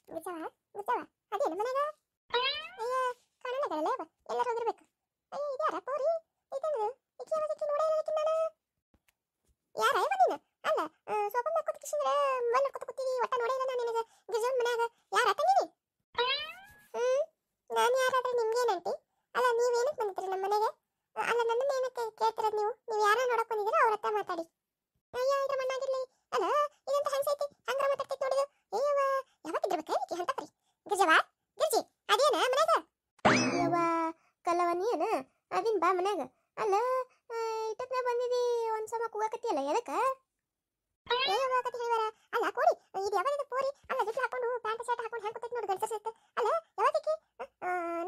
ಗುಜ್ಜವ ಗುಜ್ಜವ ಅದೇನು ಮನೆಗ ಅಯ್ಯ ಕಾಣಲ್ಲ ಎಲ್ಲರೂ ಹೋಗಿರ್ಬೇಕು. ಅಯ್ಯ ಇದ್ಯಾರ ಪೋರಿ ಇದೇನು ಇಕ್ಕಿ ಅವಕ್ಕೆ ನೋಡೇ ಇಲ್ಲಕಿನ್ನ ನಾನು ಯಾರ ಅಯ್ಯ ನೀನು ಅಲ್ಲ ಸೋಫಾ ಮೇಲೆ ಕೂತ್ ಕಿಶಿಂದ್ರ ಮಲ್ಲ ಕೂತ್ ಕೂತಿದಿ ಒಟ್ಟ ನೋಡೇ ಇಲ್ಲ ನಾನು ನಿನಗೆ ಗಿರ್ಜನ್ ಮನ್ಯಾಗ ಯಾರ ತಂಗಿನಿ ನಾನು ಯಾರಾದ್ರೆ ನಿಮ್ಗೇನಂಟಿ ಅಲ್ಲ ನೀವೇನಕ್ಕೆ ಬಂದಿದ್ರಿ ನಮ್ಮ ಮನೆಗೆ ಅಲ್ಲ ನನ್ನನ್ನ ಏನಕ್ಕೆ ಕೇಳ್ತಿರೋದು ನೀವು ಯಾರ ನೋಡಕ್ ಬಂದಿದ್ದೀರಾ ಅವ್ರ ಹತ್ರ ಮಾತಾಡಿ. ಅಯ್ಯ ಇದ್ರ ಮಣ್ಣಾಗಿರ್ಲಿ ಅಲ್ಲ ಇದಂತ ಹಂಸೈತಿ ಹಂಗ್ರ ಮಾತಾಡ್ತೈತಿ ನೋಡಿದು ಅಯ್ಯವ್ವ ಯಾವತ್ತಿದ್ರಬೇಕ ನಿಕ್ಕಿ ಹಂತಪ್ರಿ ಗಿರ್ಜವ ಗಿರ್ಜಿ ಅದೇನ ಮನ್ಯಾಗ ಅಯ್ಯವ್ವ ಕಲ್ಲವ ನೀನ ಅದಿನ್ ಬಾ ಮನ್ಯಾಗ ಅಲ್ಲ ಇಟ್ಟಕ್ನ ಬಂದಿದಿ ಒಂದ್ ಸಮ ಕೂಗಕತ್ತಿಯಲ್ಲ ಎದಕ್ಕ ಅಯ್ಯವ್ವ ಕತಿ ಹೇಳಿವರ ಅಲ್ಲ ಕೋಡಿ ಇದು ಯಾವಾಗ ಪೋರಿ ಅಲ್ಲ ಜುಟ್ಲು ಹಾಕೊಂಡು ಪ್ಯಾಂಟ್ ಶರ್ಟ್ ಹಾಕೊಂಡು ಹೆಂಗ್ ಕೂತೈತಿ ನೋಡಿ ಗಂಟಸೈತೆ ಅಲ್ಲ ಯಾವತ್ತಿಕ್ಕಿ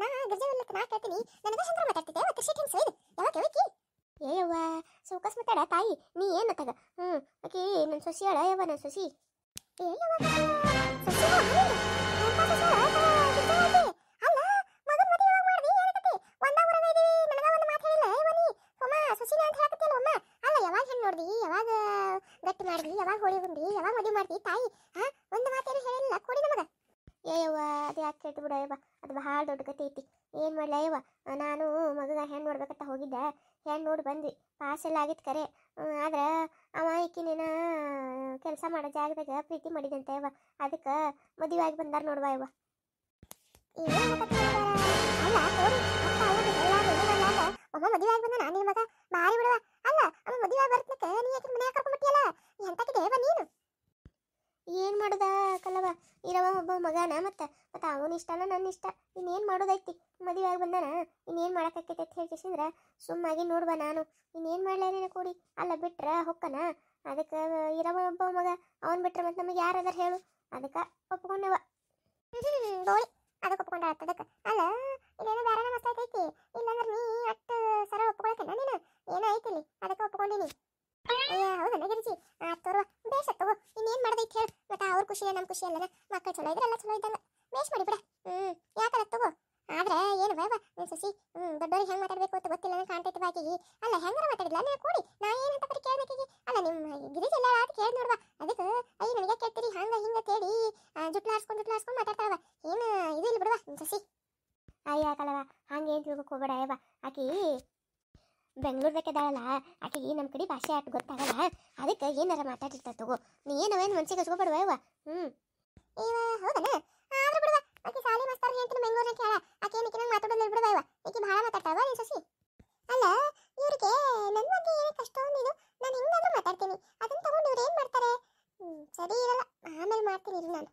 ನಾ ಗಿರ್ಜವಲ್ಲಕ್ಕೆ ನಾ ಕೇಳ್ತೀನಿ ನನಗೆ ಹಂಗ್ರ ಮಾತಾಡ್ತಿದ್ದೆ ಅವತ್ತು ಶೀಟ್ ಹೆಂಗ್ ಸೈದು ಯಾವಾಗ ಯಾವಕ್ಕಿ ಏಯವ್ವ ಸೌಕಸ್ ಮಾತಾಡ ತಾಯಿ ನೀ ಏನ್ ಮತ್ತಾಗ ಆಕಿ ನನ್ನ ಸೊಸಿ ಅಳ ಯವ್ವ ನನ್ನ ಸೊಸಿ ಯಾವಾಗ ಗಟ್ಟಿ ಮಾಡ್ದಿ ಯಾವಾಗ ಹೋಳಿ ಬಂದಿ ಯಾವಾಗ ಮದುವೆ ಮಾಡ್ದಿ ತಾಯಿ ಒಂದು ಮಾತೇನು ಹೇಳಿಲ್ಲ ಕೊಡಿ ನಮಗ ಏಯವ್ವ ಅದು ಯಾಕೆ ಕೇಳ್ತು ಬಿಡ ಯವ್ವ ಅದು ಬಹಳ ದೊಡ್ಡ ಕತೆ ಐತಿ ಏನ್ ಮಾಡ್ಲ ಯವ್ವ ನಾನು ಮಗಗ ಹೆಣ್ಣು ನೋಡ್ಬೇಕಂತ ಹೋಗಿದ್ದೆ ಹೆಣ್ಣು ನೋಡಿ ಬಂದ್ವಿ ಪಾಸ್ ಎಲ್ಲ ಆಗಿತ್ತು ಕರೆ ಆದ್ರೆ ಅವ ಈಕಿನೇನ ಕೆಲಸ ಮಾಡೋ ಜಾಗದಾಗ ಪ್ರೀತಿ ಮಾಡಿದಂತೆ ಯವ್ವ ಅದಕ್ಕೆ ಮದುವೆ ಆಗಿ ಬಂದಾರ ನೋಡ್ವಾ ಯವ್ವ ಒಬ್ಬ ಮದುವೆ ಆಗಿ ಬಂದ ನಾನು ಮಗ ಬಾರಿ ಬಿಡುವ ಅಲ್ಲ ಅವ ಮದುವೆ ಆಗಿ ಬರ್ತನಕ ನೀ ಯಾಕೆ ಮನೆ ಕರ್ಕೊಂಡ್ಬಿಟ್ಟಿಯಲ್ಲ ಎಂತಕ್ಕಿದೆ ಯವ್ವ ನೀನು ಏನ್ ಮಾಡುದ ಕಲ್ಲವ ಇರವ ಒಬ್ಬ ಮಗನ ಮತ್ತೆ ಅವನ ಇಷ್ಟನ ನನ್ನ ಇಷ್ಟ ಇನ್ನೇನ್ ಮಾಡೋದೈತಿ ಮದುವೆ ಆಗಿ ಬಂದಾನ ಇನ್ನೇನ್ ಮಾಡಕೈತಿ ಅಂತ ಹೇಳ್ಕಿಸಿದ್ರ ಸುಮ್ಮಾಗಿ ನೋಡ್ಬಾ ನಾನು ಇನ್ನೇನ್ ಮಾಡ್ಲೇನ ಕೂಡಿ ಅಲ್ಲ ಬಿಟ್ರ ಹೊಕ್ಕನ ಅದಕ್ಕೆ ಇರವ ಒಬ್ಬ ಮಗ ಅವನ್ ಬಿಟ್ರ ಮತ್ತೆ ನಮಗೆ ಯಾರದಾರ ಹೇಳು ಅದಕ್ಕೆ ಒಪ್ಕೊಂಡವ ಗೋಳಿ ಅದಕ್ಕೆ ಒಪ್ಕೊಂಡ ಅದಕ್ಕೆ ಅಲ್ಲ ಇದೇನೋ ಬೇರೆ ಮಸ್ತ್ ಐತಿ ಇಲ್ಲಾಂದ್ರೆ ನೀ ಅಷ್ಟು ಸರ ಒಪ್ಕೊಳಕನ ನೀನು ಏನೋ ಐತಿಲಿ ಅದಕ್ಕೆ ಒಪ್ಕೊಂಡಿನಿ ಅಯ್ಯ ಹೌದಾ ಗಿರಿಜಿ ತೋರುವ ಬೇಷ ತಗೋ ಇನ್ನೇನ್ ಮಾಡ್ದೈತಿ ಹೇಳು ಮತ್ತೆ ಅವ್ರ ಖುಷಿಯ ನಮ್ಮ ಖುಷಿ ಅಲ್ಲನ ಮಕ್ಕಳು ಚಲೋ ಇದ್ರಲ್ಲ ಚಲೋ ಇದ್ದಂಗ ಬೇಷ್ ಮಾಡಿ ಬಿಡ ಯಾಕಲ್ಲ ತಗೋ ಆದ್ರೆ ಏನು ಬೇವ ನೀನ್ ಸಸಿ ದೊಡ್ಡವ್ರಿಗೆ ಹೆಂಗ್ ಮಾತಾಡ್ಬೇಕು ಅಂತ ಗೊತ್ತಿಲ್ಲ ಕಾಣ್ತೈತಿ ಬಾಕಿಗೆ ಅಲ್ಲ ಹೆಂಗಾರ ಮಾತಾಡಿಲ್ಲ ನೀನು ಕೂಡಿ ನಾ ಏನಂತ ಬರೀ ಕೇಳ್ಬೇಕಿಗೆ ಅಲ್ಲ ನಿಮ್ಮ ಗಿರಿಜಿ ಎಲ್ಲ ಅದು ಕೇಳಿ ನೋಡ್ವಾ ಅದಕ್ಕೆ ಅಯ್ಯ ನನಗೆ ಕೇಳ್ತೀರಿ ಹಂಗ ಹಿಂಗ ಕೇಳಿ ಜುಟ್ಲು ಹಾರ್ಸ್ಕೊಂಡು ಮಾತಾಡ್ತಾವ ಏನು ಇದು ಇಲ್ಲ ಬಿಡುವ ನಿಮ್ ಸಸಿ ಅಯ್ಯ ಕಲವ ಹಂಗೇನು ತಿಳ್ಬೇಕು ಹೋಗ್ಬೇಡ ಅಯ್ಯವ ಆಕಿ ಬೆಂಗಳೂರ್ಬೇಕದಾಳಲ್ಲ ಆಕೆಗೆ ನಮ್ಮ ಕಡೆ ಭಾಷೆ ಆಟ ಗೊತ್ತಾಗಲ್ಲ ಅದಕ್ಕೆ ಏನಾರ ಮಾತಾಡಿರ್ತಾ ತಗೋ ನೀ ಏನವೇನು ಮನ್ಸಿಗೆ ಹಚ್ಕೊಬೇಡುವ ಯವ್ವ ಇವ ಹೌದನ ಆದ್ರೆ ಬಿಡುವ ಆಕೆ ಸಾಲಿ ಮಾಸ್ತರ್ ಹೇಳ್ತೀನಿ ಬೆಂಗಳೂರಿಗೆ ಕೇಳ ಆಕೆ ಏನಕ್ಕೆ ನಂಗೆ ಮಾತಾಡೋದಿಲ್ಲ ಬಿಡುವ ಯವ್ವ ಆಕೆ ಭಾಳ ಮಾತಾಡ್ತಾವ ನೀನು ಸಸಿ ಅಲ್ಲ ಇವ್ರಿಗೆ ನನ್ನ ಬಗ್ಗೆ ಏನಕ್ಕೆ ಅಷ್ಟೊಂದು ಇದು ನಾನು ಹಿಂಗಾದ್ರೂ ಮಾತಾಡ್ತೀನಿ ಅದನ್ನ ತಗೊಂಡು ಇವ್ರು ಏನು ಮಾಡ್ತಾರೆ ಸರಿ ಇರಲ್ಲ ಆಮೇಲೆ ಮಾಡ್ತೀನಿ ಇರು ನಾನು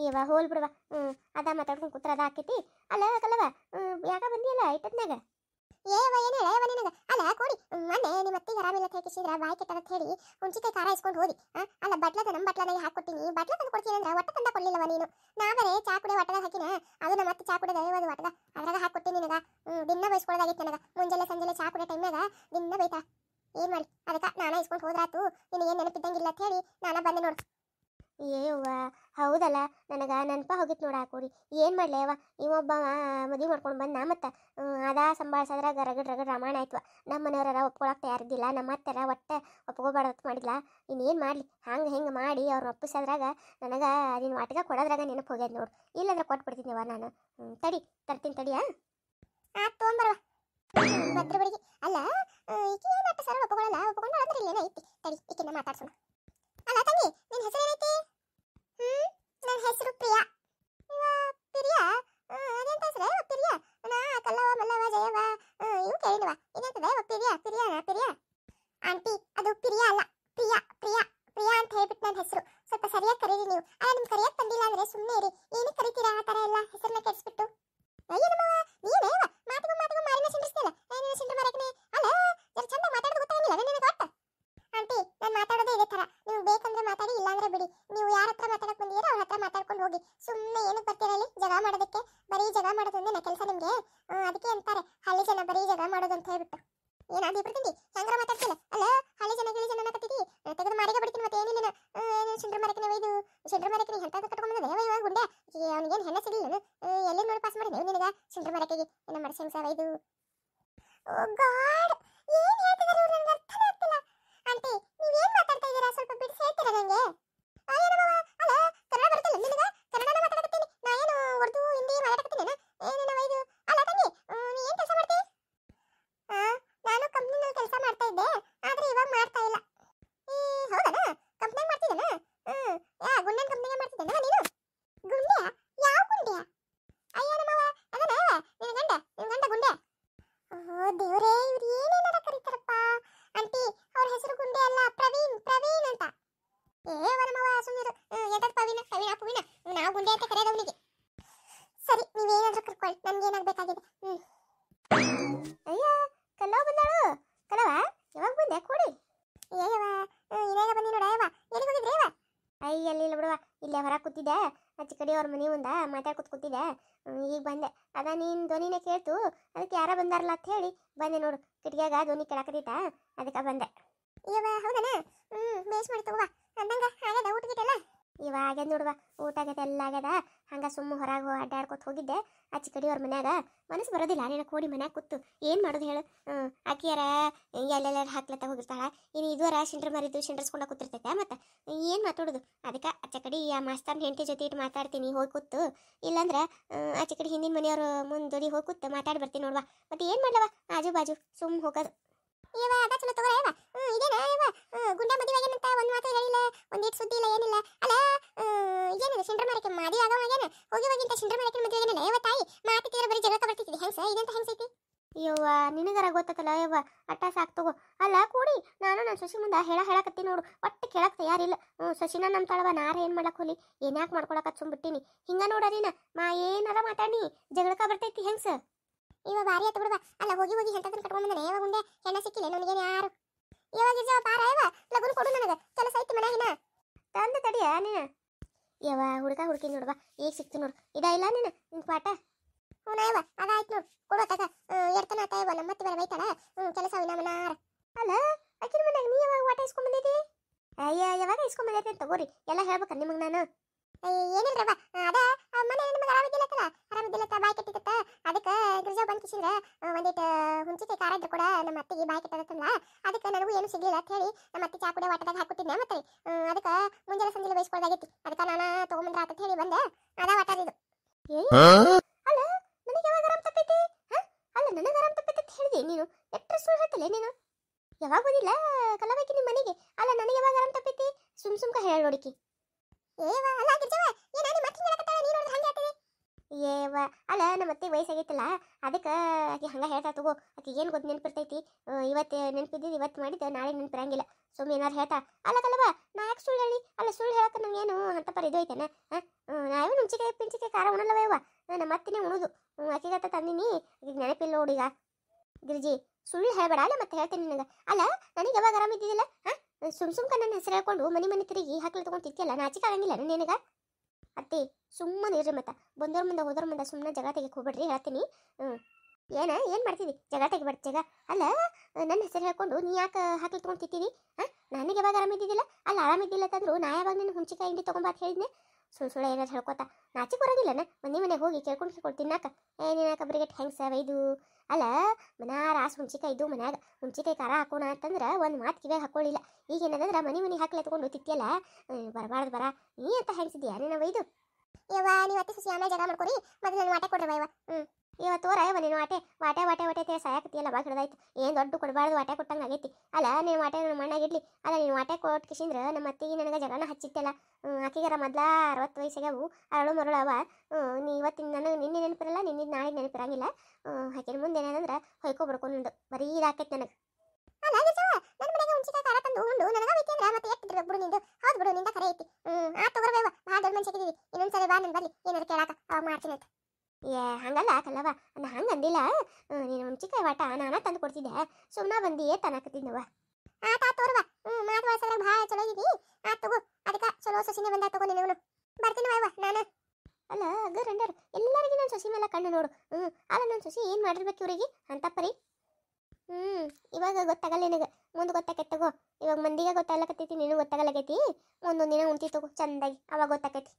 ಇವ ಹೋಲ್ ಬಿಡುವ ಅದ ಮಾತಾಡ್ಕೊಂಡು ಕೂತ್ರ ಅದ ಆಕೈತಿ ಅಲ್ಲ ಕಲ್ಲವ ಯಾಕ ಬಂದಿಯಲ್ಲ ಐಟತ್ನಾಗ ಏವ ಏನು ಹೇಳವ ನಿನಗ ಅಲ್ಲ ಕೋಡಿ ಮೊನ್ನೆ ನಿಮ್ಮ ಅತ್ತಿಗೆ ಆರಾಮಿಲ್ಲ ಅಂತ ಹೇಳಿಸಿದ್ರ ಬಾಯಿ ಕೆಟ್ಟದಂತ ಹೇಳಿ ಹುಣ್ಚಿಕಾಯಿ ಖಾರ ಇಸ್ಕೊಂಡು ಹೋದಿ ಅಲ್ಲ ಬಟ್ಲದ ನಮ್ಮ ಬಟ್ಲನಾಗಿ ಹಾಕೊಟ್ಟಿನಿ ಬಟ್ಲ ತಂದು ಕೊಡ್ತೀನಿ ಅಂದ್ರೆ ಒಟ್ಟ ತಂದ ಕೊಡ್ಲಿಲ್ಲವ ನೀನು ನಾವರೇ ಚಾ ಕುಡಿಯೋ ಒಟ್ಟದಾಗ ಹಾಕಿನ ಅದು ನಮ್ಮ ಅತ್ತೆ ಚಾ ಕುಡಿಯೋದು ಅದು ಒಟ್ಟದ ಅದ್ರಾಗ ಹಾಕೊಟ್ಟಿನಿ ನಿನಗ ದಿನ ಬಯಸ್ಕೊಳ್ಳೋದಾಗಿತ್ತು ನನಗ ಮುಂಜಾನೆ ಸಂಜೆಲೆ ಚಾ ಕುಡಿಯೋ ಟೈಮ್ನಾಗ ದಿನ ಬೈತಾ ಏನ್ ಮಾಡಿ ಅದಕ್ಕೆ ನಾನೇ ಇಸ್ಕೊಂಡು ಹೋದ್ರಾತು ನಿನಗೆ ಏನು ನೆನಪಿದ್ದಂಗಿಲ್ಲ ಅಂತ ಹೇಳಿ ನಾನು ಬಂದೆ ನೋಡು ಏವ್ವ ಹೌದಲ್ಲ ನನಗೆ ನೆನಪ ಹೋಗಿತ್ತು ನೋಡ ಹಾಕೋಡಿ ಏನು ಮಾಡಲಿ ಅವ ಇವೊಬ್ಬ ಮದುವೆ ಮಾಡ್ಕೊಂಡು ಬಂದ ಮತ್ತು ಅದ ಸಂಭಾಳಿಸೋದ್ರಾಗ ರಗಡ್ ರಾಮಾಯಣ ಆಯ್ತು ನಮ್ಮ ಮನೆಯವರ ಒಪ್ಕೊಳಕ್ಕೆ ತಯಾರಿದ್ದಿಲ್ಲ ನಮ್ಮ ಅತ್ತೆರ ಒಟ್ಟೆ ಒಪ್ಕೋಬಾರ್ದು ಮಾಡಿಲ್ಲ ಇನ್ನೇನು ಮಾಡಲಿ ಹಂಗೆ ಹಿಂಗೆ ಮಾಡಿ ಅವ್ರನ್ನ ಒಪ್ಪಿಸೋದ್ರಾಗ ನನಗೆ ನಿನ್ನ ವಾಟಿಗೆ ಕೊಡೋದ್ರಾಗ ನೆನಪು ಹೋಗ್ಯದ ನೋಡು ಇಲ್ಲಾಂದ್ರೆ ಕೊಟ್ಬಿಡ್ತೀನಿವ ನಾನು ತರ್ತೀನಿ ತಡಿಯಾ ತೊಗೊಂಬರವ ಭದ್ರ ಬಡಿಗೆ ಅಲ್ಲ ಈಕೆ ಏನು ಸರ ಒಪ್ಕೊಳ್ಳಲ್ಲ ಒಪ್ಕೊಂಡು ಅಂದ್ರೆ ಏನೋ ಐತಿ ತಡಿ ಈಕಿನ ಮಾತಾಡ್ಸೋಣ ಅಲ್ಲ ತಂಗಿ ನಿನ್ನ ಹೆಸರು ಏನೈತಿ ನನ್ನ ಹೆಸರು ಪ್ರಿಯಾ ಪ್ರಿಯಾ ಅದೆಂತ ಹೆಸರು ಪ್ರಿಯಾ ನಾ ಕಲ್ಲವ ಮಲ್ಲವ ಜಯವ ಇವು ಕೇಳಿನವ ಇದೆಂತದ ಪ್ರಿಯಾ ಆಂಟಿ ಅದು ಪ್ರಿಯಾ ಅಲ್ಲ ಪ್ರಿಯಾ ಅಂತ ಹೇಳ್ಬಿಟ್ಟು ನನ್ನ ಹೆಸರು ಸ್ವಲ್ಪ ಸರಿಯಾಗಿ ಕರೀರಿ ನೀವು ಅಲ್ಲ ನಿಮ್ಗೆ ಕರಿಯಕ್ಕೆ ಬಂದಿಲ್ಲ ಅಂದ್ರೆ ಸುಮ್ಮನೆ ಇರಿ ಏನಕ್ಕೆ ಕರಿತೀರಾ ಆ ಥರ ಎಲ್ಲ ಹೆಸರನ್ನ ಕೆಡಿಸ್ಬಿಟ್ಟು ಅಯ್ಯ ನಮ್ಮವ ನೀನೇವ ಮಾತಿಗೂ ಮಾರಿನ ಸಿಂಡಿಸ್ತಿಲ್ಲ ಏನೇನು ಸಿಂಡ್ರು ಮಾರಕನೆ ಅಲ್ಲ ಜರ ಚಂದ ಮಾತಾಡೋದು ಗೊತ್ತಾಗಿಲ್ಲ ನನಗೆ ಗೊತ್ತ ಆಂಟಿ ನಾನು ಮಾತಾಡೋದೇ ಇದೇ ಥರ ನೀವು ಬೇಕಂದ್ರೆ ಮಾತಾಡಿ ಇಲ್ಲಾಂದ್ರೆ ಬಿಡಿ ನೀವು ಯಾರ ಹತ್ರ ಮಾತಾಡಕ್ಕೆ ಬಂದಿದ್ದೀರೋ ಅವ್ರ ಹತ್ರ ಮಾತಾಡ್ಕೊಂಡು ಹೋಗಿ ಸುಮ್ಮನೆ ಏನಕ್ಕೆ ಬರ್ತೀರಲ್ಲಿ ಜಗಳ ಮಾಡೋದಕ್ಕೆ ಬರೀ ಜಗಳ ಮಾಡೋದಂದ್ರೆ ನಾ ಕೆಲಸ ನಿಮಗೆ ಅದಕ್ಕೆ ಅಂತಾರೆ ಹಳ್ಳಿ ಜನ ಬರೀ ಜಗಳ ಮಾಡೋದು ಅಂತ ಹೇಳ್ಬಿಟ್ಟು ಏನಾದ್ರು ಬಿಡ್ತೀನಿ ಹೆಂಗಾರ ಮಾತಾಡ್ತಿಲ್ಲ ಅಲ್ಲ ಹಳ್ಳಿ ಜನ ಗಿಳಿ ಜನ ಕಟ್ಟಿದಿ ತೆಗೆದು ಮಾರಿಗೆ ಬಿಡ್ತೀನಿ ಮತ್ತೆ ಏನಿಲ್ಲ ಸಿಂಡ್ರು ಮಾರಕನೆ ಒಯ್ದು ಸಿಂಡ್ರು ಮಾರಕನೆ ಎಂತ ಕಟ್ಕೊಂಡ್ಬಂದ ದೇವ ಗುಂಡೆ ಅವನಿಗೇನು ಹೆಣ್ಣೆ ಸಿಗಲಿಲ್ಲ ಎಲ್ಲಿ ನೋಡಿ ಪಾಸ್ ಮಾಡಿದೆ ನಿನಗ ಸಿಂಡ್ರು ಮಾರಕೆಗೆ ಏನೋ ಮಡಸಂಸ ಒಯ್ದು ಓ ಗಾಡ್ ಏನು ಹೇಳ್ತಿದ್ದಾರೆ ಇವ್ರು ನನಗೆ ಅರ್ಥನೇ ಆಗ್ತಿಲ್ಲ ಆಂಟಿ ನೀವೇನು ಮಾತಾಡ್ತಾ ಇದ್ದೀರಾ ಸ್ವಲ್ಪ ಬಿಡಿಸಿ ಹೇಳ್ತೀರಾ ನನಗೆ ಅಲ್ಲ ಕನ್ನಡ ಬರ್ತಿಲ್ಲ ನಿನಗೆ ಕನ್ನಡ ಕೂತಿದ್ದೆ ಆಚೆ ಕಡೆ ಅವ್ರ ಮನೆ ಮುಂದೆ ಮಾತಾಡ್ಕೊತ ಕೂತಿದ್ದೆ. ಈಗ ಬಂದೆ. ಅದ ನೀನು ಧ್ವನಿನೇ ಕೇಳ್ತು, ಅದಕ್ಕೆ ಯಾರ ಬಂದಾರಲ್ಲ ಅಂತ ಹೇಳಿ ಬಂದೆ ನೋಡು. ಕಿಟಕಿಯಾಗ ಧ್ವನಿ ಕೇಳಾಕತ್ತೈತ, ಅದಕ್ಕೆ ಬಂದೆ. ಇವ ಹೌದನ? ಬೇಸ್ ಮಾಡಿ ತಗೋವಾ. ಅಂದಂಗ ಆಗ್ಯದ ಊಟ ಗಿಟ್ಟೆಲ್ಲ? ಇವ ಆಗ್ಯದ ನೋಡುವ, ಊಟ ಆಗ್ಯದ ಎಲ್ಲ ಆಗ್ಯದ. ಹಂಗ ಸುಮ್ಮ ಹೊರಗೆ ಅಡ್ಡಾಡ್ಕೊತ ಹೋಗಿದ್ದೆ ಆಚೆ ಕಡೆ ಅವ್ರ ಮನ್ಯಾಗ. ಮನಸ್ಸು ಬರೋದಿಲ್ಲ ನೀನು ಕೋಡಿ ಮನ್ಯಾಗ ಕೂತು ಏನು ಮಾಡೋದು ಹೇಳು. ಆಕಿಯಾರ ಎಲ್ಲೆಲ್ಲ ಹಾಕ್ಲತ್ತ ಹೋಗಿರ್ತಾಳ, ಇನ್ನು ಇದುವರ ಶಿಂಡ್ರ ಮರಿದು ಶಿಂಡ್ರಸ್ಕೊಂಡ ಕೂತಿರ್ತೈತೆ. ಮತ್ತೆ ಏನು ಮಾತಾಡೋದು? ಅದಕ್ಕೆ ಆಚೆ ಕಡೆ ಆ ಮಾಸ್ತರ್ನ ಹೆಂಡತಿ ಜೊತೆ ಇಟ್ಟು ಮಾತಾಡ್ತೀನಿ ಹೋಗಿ ಕೂತು. ಇಲ್ಲಾಂದ್ರೆ ಆಚೆ ಕಡೆ ಹಿಂದಿನ ಮನೆಯವ್ರ ಮುಂದೆ ಹೋಗಿ ಕೂತು ಮಾತಾಡಿ ಬರ್ತೀನಿ ನೋಡುವ. ಮತ್ತೆ ಏನು ಮಾಡ್ಲವ ಆಜು ಬಾಜು ಸುಮ್ಮ ಹೋಗೋದು. ಇವ ಅದ ಚಲೋ ತಗೋ ಇವ. ಇದೇನಾ ಇವ ಗುಂಡ ಮದುವೆಗೇನಂತ ಒಂದು ಮಾತು ಹೇಳಿಲ್ಲ, ಒಂದೇಟ್ ಸುದ್ದಿ ಇಲ್ಲ, ಏನಿಲ್ಲ. ಅಲ್ಲ ಏನಿದೆ ಶಿಂಡ್ರ ಮರಕ್ಕೆ ಮದುವೆ ಆಗೋವಾಗೇನ ಹೋಗಿವಾಗಿಂತ ಶಿಂಡ್ರ ಮರಕ್ಕೆ ಮದುವೆಗೇನಿಲ್ಲ. ಇವ ತಾಯಿ ಮಾತಿದ್ರೆ ಬರೀ ಜಗಳ ಬರ್ತಿದ್ವಿ. ಹೆಂಗ್ಸ ಇದಂತ ಹೆಂಗ್ಸೈತಿ? ಯವ್ವ ನಿನಗರ ಗೊತ್ತಲ್ಲ ಯವ್ವ, ಅಟ್ಟ ಸಾಕು ತಗೋ. ಅಲ್ಲ ಕೂಡಿ ನಾನು ನನ್ನ ಸೊಸಿ ಮುಂದೆ ಹೇಳಕತ್ತಿ ನೋಡು, ಒಟ್ಟು ಕೇಳಕ್ಕೆ ತಯಾರಿಲ್ಲ. ಸೊಸಿನ ನಮ್ಮ ತಳವ ನಾರ ಏನು ಮಾಡಕ್ಕೆ ಹೋಲಿ, ಏನ್ಯಾಕೆ ಮಾಡ್ಕೊಳಕ್ಕೆ ಸುಮ್ಬಿಟ್ಟಿನಿ. ಹಿಂಗ ನೋಡರೀನ ಏನಾರ ಮಾತಾಡಿ ಜಗಳಕ ಬರ್ತೈತಿ ಹೆಂಗ್ಸ. ಇವ ಬಾರಿ ಆತ ಬಿಡುವ. ಅಲ್ಲ ಹೋಗಿ ಎಂತದನ್ನ ಕಟ್ಕೊಂಡ್ ಬಂದಾನೆ ಇವಾಗ. ಮುಂದೆ ಹೆಣ್ಣ ಸಿಕ್ಕಿಲ್ಲ ನನಗೇನು ಯಾರು. ಇವಾಗ ಇರ್ಜವ ಪಾರ ಇವ ಲಗುನ್ ಕೊಡು ನನಗೆ, ಕೆಲಸ ಐತಿ ಮನ್ಯಾಗಿನ. ತಂದೆ ತಡಿಯ ನೀನು. ಯವ ಹುಡುಕಿ ನೋಡುವ, ಈಗ ಸಿಕ್ತು ನೋಡು. ಇಲ್ಲ ನೀನು ನಿನ್ ಪಾಠ. ಹ್ಞೂ ಇವ ಅದಾಯ್ತು ನೋಡು, ಕೊಡುವ ತಗ. ಎಡ್ತನ ಆತ ಇವ ನಮ್ಮ ಮತ್ತೆ ಬೇರೆ ಬೈತಾಳ. ಕೆಲಸ ವಿನ ಮನಾರ. ಅಲ್ಲ ಆಕಿನ ಮನ್ಯಾಗ ನೀ ಯಾವಾಗ ವಾಟ ಇಸ್ಕೊಂಬಂದಿದ್ದಿ? ಅಯ್ಯ ಯಾವಾಗ ಇಸ್ಕೊಂಬಂದೈತಿ ಅಂತ ತಗೋರಿ, ಎಲ್ಲ ಹೇಳ್ಬೇಕ ನಿಮಗೆ ನಾನು. ಏನಿಲ್ರವ ಅದ ಮನೆ ನಿಮಗೆ ಆರಾಮಿದ್ದಿಲ್ಲತ್ತಲ್ಲ, ಬಾಯಿ ಕೆಟ್ಟಿತ್ತ. ಅದಕ್ಕೆ ಗಿರ್ಜಾ ಬಂದು ಕಿಸಿಂದ್ರೆ ಒಂದಿಟ್ಟು ಹುಂಚಿಕಾಯಿ ಖಾರ ಇದ್ರು ಕೂಡ ನಮ್ಮ ಅತ್ತಿಗೆ ಬಾಯಿ ಕೆಟ್ಟದತ್ತಲ್ಲ. ಅದಕ್ಕೆ ನನಗೂ ಏನು ಸಿಗ್ಲಿಲ್ಲ ಅಂತ ಹೇಳಿ ನಮ್ಮ ಅತ್ತಿ ಚಾ ಕುಡಿಯೋ ವಾಟದಾಗ ಹಾಕ್ಬಿಟ್ಟಿದ್ದೆ. ಮತ್ತೆ ಅದಕ್ಕೆ ಮುಂಜಾನೆ ಸಂಜೆ ಬಯಸ್ಕೊಳ್ದಾಗೈತಿ. ಅದಕ್ಕೆ ನಾನು ತಗೊಂಬಂದ್ರ ಅಂತ ಹೇಳಿ ಬಂದೆ. ಅದ ವಾಟದಿದ್ದು. ಅಲ್ಲ ನನಗೆ ಯಾವಾಗ ಆರಾಮ್ ತಪ್ಪೈತಿ? ಅಲ್ಲ ನನಗೆ ಆರಾಮ್ ತಪ್ಪೈತಿ ಅಂತ ಹೇಳಿದೆ ನೀನು. ಎಟ್ರ ಸುಳ್ಳು ಹೇಳ್ತಲ್ಲ ನೀನು. ಯಾವಾಗ ಬಂದಿಲ್ಲ ಕಲಬೇಕಿ ನಿಮ್ಮ ಮನೆಗೆ? ಅಲ್ಲ ನನಗೆ ಯಾವಾಗ ಆರಾಮ್ ತಪ್ಪೈತಿ? ಸುಮ್ಕ ಹೇಳಿ ನೋಡಿಕಿ. ಏವ ಅಲ್ಲ ಗಿರ್ಜವ ಏನಾನಿ ಮತ್ತೆ ಹೇಳಕತ್ತಾಳ, ನೀನು ನೋಡಿದ್ರೆ ಹಂಗೆ ಹೇಳ್ತೀವಿ. ಏವ ಅಲ್ಲ ನಮ್ಮ ಅತ್ತೆ ವಯಸ್ಸಾಗೈತಲ್ಲ, ಅದಕ್ಕೆ ಆಕೆ ಹಂಗೆ ಹೇಳ್ತಾ ತಗೋ. ಆಕೆ ಏನು ಗೊತ್ತು ನೆನಪಿರ್ತೈತಿ. ಇವತ್ತು ನೆನಪಿದ್ದು ಇವತ್ತು ಮಾಡಿದ್ದು ನಾಳೆ ನೆನಪಿರಂಗಿಲ್ಲ. ಸುಮ್ಮನೆ ಏನಾರು ಹೇಳ್ತಾ. ಅಲ್ಲ ಕಲವ ನಾ ಯಾಕೆ ಸುಳ್ಳು ಹೇಳಿ? ಅಲ್ಲ ಸುಳ್ಳು ಹೇಳಕ್ಕೆ ನಂಗೇನು ಅಂತ ಪರ ಇದು ಐತೇನ? ನಾವೇ ನುಂಚಿಕಾಯಿ ಪಿಂಚಿಕಾಯಿ ಖಾರ ಉಣಲ್ಲವ ಇವ. ನಮ್ಮ ಅತ್ತಿನೇ ಉಣೋದು. ಆಕೆಗತ್ತ ತಂದಿನಿ, ಈಗ ನೆನಪಿಲ್ಲ ನೋಡೀಗ. ಗಿರ್ಜಿ ಸುಳ್ಳು ಹೇಳಬೇಡ. ಅಲ್ಲ ಮತ್ತೆ ಹೇಳ್ತೀನಿ ನಿನಗೆ. ಅಲ್ಲ ನನಗೆ ಯಾವಾಗ ಆರಾಮಿದ್ದಿದ್ದಿಲ್ಲ? ಸುಮ್ಕ ನನ್ನ ಹೆಸರು ಹೇಳ್ಕೊಂಡು ಮನೆ ತಿರುಗಿ ಹಾಕಲು ತೊಗೊಂಡು ತಿಂತಿಯಲ್ಲ, ನಾಚಿಕೆ ಆಗಂಗಿಲ್ಲ ನಿನಗೆ? ಅತ್ತಿ ಸುಮ್ಮನೆ ಇರ್ರಿ. ಮತ್ತೆ ಬಂದವ್ರ ಮುಂದೆ ಹೋದ್ರ ಮುಂದೆ ಸುಮ್ಮನೆ ಜಗಳ ತೆಗಿಕ್ಕೆ ಹೋಗ್ಬೇಡ್ರಿ ಹೇಳ್ತೀನಿ. ಏನು ಮಾಡ್ತಿದ್ದಿ? ಜಗಳ ತೆಗಿಬೇಡ ಜಗ. ಅಲ್ಲ ನನ್ನ ಹೆಸರು ಹೇಳ್ಕೊಂಡು ನೀ ಯಾಕೆ ಹಾಕಲು ತೊಗೊಂಡು ತಿಂತೀವಿ? ನನಗೆ ಯಾವಾಗ ಆರಾಮಿದ್ದಿದ್ದಿಲ್ಲ? ಅಲ್ಲ ಆರಾಮಿದ್ದಿಲ್ಲ ಅಂತಂದ್ರು ನಾ ಯಾವಾಗ ನಿನ್ನ ಹುಂಚಿಕಾಯಿ ಹಿಂಡಿ ತೊಗೊಂಬಾತ್ ಹೇಳಿದ್ನೆ? ಸುಳ್ಳು ಏನಾರು ಹೇಳ್ಕೊತಾ ನಾಚಿಕೆ ಬರೋದಿಲ್ಲನ? ಮನೆ ಹೋಗಿ ಕೇಳ್ಕೊಂಡು ತಿನ್ನಾಕ. ಏನೇನಾಕ ಬ್ರಿಗೇಟ್ ಹೆಂಗ್ಸ ವೈದು. ಅಲ್ಲ ಮನಾರ ಆಸು ಹುಂಚಿಕಾಯಿ ಇದ್ದು ಮನ್ಯಾಗ ಹುಂಚಿಕಾಯಿ ಖಾರ ಹಾಕೋಣ ಅಂತಂದ್ರೆ ಒಂದು ಮಾತು ಕಿವ್ಯಾಗ ಹಾಕೊಳ್ಳಿಲ್ಲ. ಈಗ ಏನದಂದ್ರೆ ಮನೆ ಹಾಕಲೆ ತೊಗೊಂಡು ತಿತ್ತಿಯಲ್ಲ, ಬರಬಾರ್ದು ಬರ. ನೀ ಅಂತ ಹೆಂಗ್ಸಿದ್ಯಾ ನೀನು ವೈದು? ಯವ್ವ ನೀವು ಅತ್ತೆ ಸಸಿ ಆಮೇಲೆ ಜಗಳ ಮಾಡ್ಕೊರಿ, ಮೊದಲು ನಾನು ವಾಟೆ ಕೊಡ್ರವ ಇವ. ಇವ ತೋರ ಇವ ನೀನು ವಾಟೆ ಸಾಯಕತ್ತಿಯಲ್ಲ ಬಾಗಿ ಹಿಡ್ದಾಯ್ತು. ಏನು ದೊಡ್ಡ ಕೊಡಬಾರ್ದು, ವಾಟೆ ಕೊಟ್ಟಂಗೆ ಆಗೈತಿ. ಅಲ್ಲ ನೀನು ವಾಟೆ ನನ್ನ ಮಣ್ಣಾಗಿಡ್ಲಿ. ಅಲ್ಲ ನೀನು ವಾಟೆ ಕೊಟ್ಟು ಕಿಸಿಂದ್ರೆ ನಮ್ಮ ಅತ್ತಿಗೆ ನನಗೆ ಜಗಳನ ಹಚ್ಚಿತ್ತಲ್ಲ. ಆಕೆಗಾರ ಮೊದ್ಲ 60 ವಯಸ್ಸಾಗ್ಯಾವು, ಅರಳು ಮರಳವ. ನೀ ಇವತ್ತಿನ ನನಗೆ ನಿನ್ನೆ ನೆನಪಿರಲ್ಲ, ನಿನ್ನಿದ್ದು ನಾಳೆಗೆ ನೆನಪಿರಂಗಿಲ್ಲ. ಆಕೆನ ಮುಂದೆ ಏನಂದ್ರೆ ಹೊಯ್ಕೊಬಿಡ್ಕೊಂಡು ಬರೀ ಇದಾಕೈತಿ ನನಗೆ. ಅಲ್ಲ ನನ್ನ ಮನೆಗೆ ಹುಂಚಿಕಾಯಿ ಖಾರ ತಂದು ಉಂಡು ನನಗೆ ಬೇಕಂದ್ರೆ ಮತ್ತೆ ಎಟ್ಟಿದ್ರು ಬಿಡು ನಿಂದು. ಹೌದು ಬಿಡು ನಿಂದ ಖರೆ ಐತಿ. ತಗೋರ್ಬೇವ ಭಾಳ ದೊಡ್ಡ ಮನ್ಸಿದ್ದೀವಿ. ಇನ್ನೊಂದ್ಸರಿ ಬಾ ನಾನು ಬರ್ಲಿ ಏನಾರು ಕೇಳಾಕ, ಅವಾಗ ಮಾಡ್ತೀನಿ ಅಂತ. ಹಂಗಲ್ಲ ಕಲ್ಲವ, ನಾ ಹಂಗೆ ಅಂದಿಲ್ಲ. ನೀನು ಹುಂಚಿಕಾಯಿ ವಾಟ ನಾನ ತಂದು ಕೊಡ್ತಿದ್ದೆ, ಸುಮ್ಮನೆ ಬಂದಿಯೇ ತನಕತ್ತಿದ್ನವ. ತೋರ್ವ ಮಾತು ಬಳಸೋದ್ರಾಗ ಭಾಳ ಚಲೋ ಇದ್ದೀವಿ. ತಗೋ ಅದಕ್ಕೆ ಚಲೋ ಸೊಸಿನೇ ಬಂದ ತಗೋ ನಿನಗೂ. ಬರ್ತೀನಿ ವಾಯವ ನಾನು. ಅಲ್ಲ ಗರಂಡರು ಎಲ್ಲರಿಗೂ ನನ್ನ ಸೊಸಿ ಮೇಲೆ ಕಣ್ಣು ನೋಡು. ಅಲ್ಲ ನನ್ನ ಸೊಸಿ ಏನು ಮಾಡಿರ್ಬೇಕು ಇವರಿಗೆ ಅಂತಪ್ಪರಿ? ಇವಾಗ ಗೊತ್ತಾಗಲ್ಲ ನಿನಗೆ, ಮುಂದೆ ಗೊತ್ತಾಕೈತಿ ತಗೋ. ಇವಾಗ ಮಂದಿಗೆ ಗೊತ್ತಾಗಲಕತ್ತೈತಿ, ನೀನು ಗೊತ್ತಾಗಲಾಗೈತಿ. ಮುಂದೊಂದು ದಿನ ಉಣ್ತಿ ತಗೋ ಚಂದಾಗಿ, ಅವಾಗ ಗೊತ್ತಾಕೈತಿ.